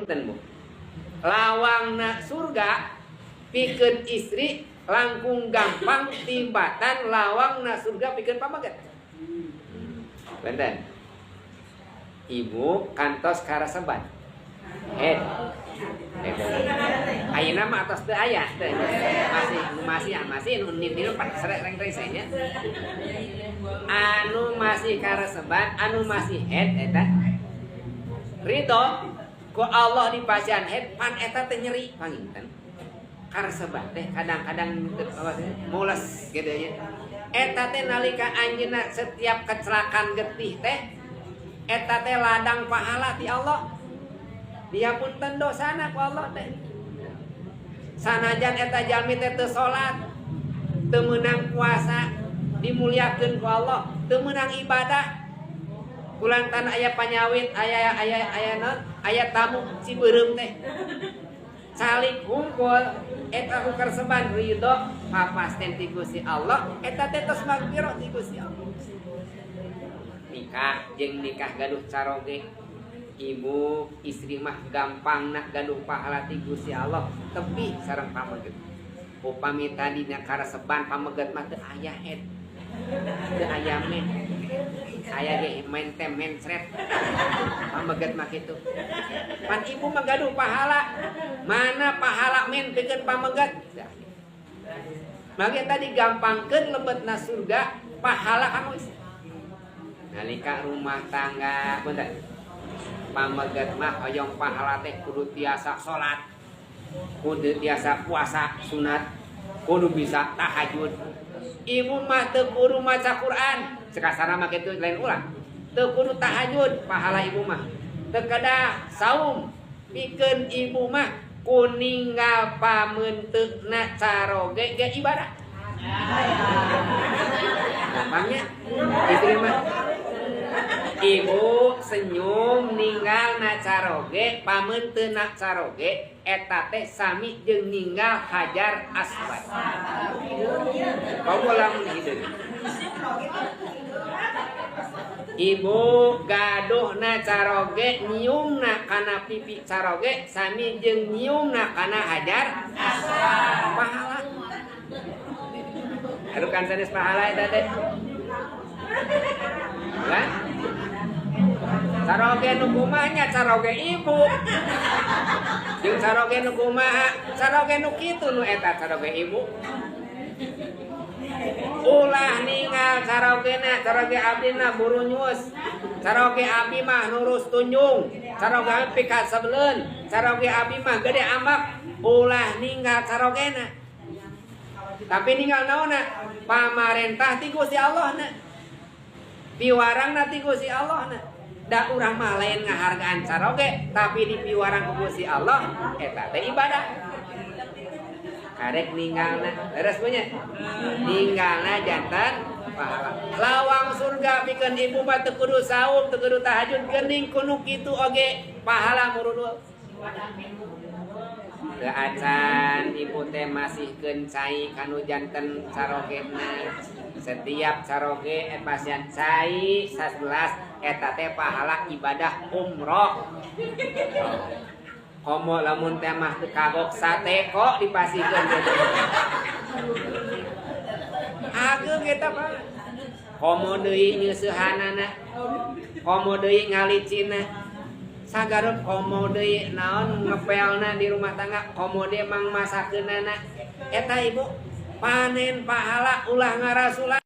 punten Bu. Lawangna surga pikeun istri langkung gampang tibatan lawangna surga pikeun pamaget. Benten. Ibu kantos karaseban. Ayeuna mah atos teu aya teh. Masih nu nitinu pan serek reng nya. Anu masih karaseban, anu masih eta ridho ku Allah di pasian pan eta teh nyeri panginten. Karaseban teh kadang-kadang mules gitu nya. Eta teh nalika anjeunna setiap kecelakaan getih teh eta teh ladang pahala ti Allah. Diapunten dosana ku Allah teh. Sanajan eta jalmi teh teu salat, teu meunang puasa, dimuliakeun ku Allah, teu meunang ibadah. Kulantan aya panyawit, aya tamu Cibeureum teh. Salik hungkul eta ku karseban ridho papasten ti Gusti Allah, eta teh tos magfirah ti Gusti Allah. Nikah jeung nikah gaduh caroge. Ibu istri mah gampang nak gaduh pahala ti Gusti Allah tepi sareng pameget. Upami tadi na karaseban pameget mah teu aya het. Teu aya men. Aya ge men teh mencret. Pameget mah kitu. Pan ibu mah gaduh pahala. Mana pahala men pikeun pameget. Mage tadi gampangkeun lebetna surga pahala kamu. Nalika rumah tangga punten. Pameget mah hoyong pahala teh kudu tiasa salat, kudu tiasa puasa sunat, kudu bisa tahajud. Ibu mah teu kudu maca Quran, sekasana mah kitu lain ulah. Teu kudu tahajud pahala ibu mah. Teu kedah saum pikeun ibu mah kuninggal pameunteukna caroge ge ibadah. Gampangnya istri mah ibu senyum ninggal na caroge pameunteuna caroge eta teh sami jeung ninggal hajar aswad. Kamu lamun hideung. Ibu gaduhna caroge nyiumna kana pipi caroge sami jeung nyiumna kana hajar aswad. Pahala. Adukan sanes pahala eta teh. Kan? Caroge nu kumanya caroge ibu. Jeung caroge nu kumaha, caroge nu kitu nu eta caroge ibu. Ulah ningal carogena, caroge abdina buru nyus. Caroge abi mah nurus tunjung. Caroge abi pika sebeleun. Caroge abi mah gede ambak. Ulah ningal carogena. Tapi ningal naonna? Pamarentah ti Gusti Allah na. Piwarang nanti Gusti Allah na. Da urang mah lain ngahargaan caroge, tapi di piwarang ku Gusti Allah eta teh ibadah. Karek ninggalna, leres punya. Ninggalna jantan pahala. Lawang surga pikeun ibu mah teu kudu saum, teu kudu tahajud, geuning kudu kitu oge pahala murudul. Teu acan ibu teh masih kencai kanu janten carogena. Setiap caroge pasien cai 11 eta teh pahala ibadah umroh. Komo lamun teh mah teu kagok sate kok dipasikeun kitu. Ageung eta mah. Komo deui nyeusehanana. Komo deui ngalicinna. Sagarep komo deui naon ngepelna di rumah tangga, komo deui mang masakeunana. Eta ibu panen pahala ulah ngarasulan.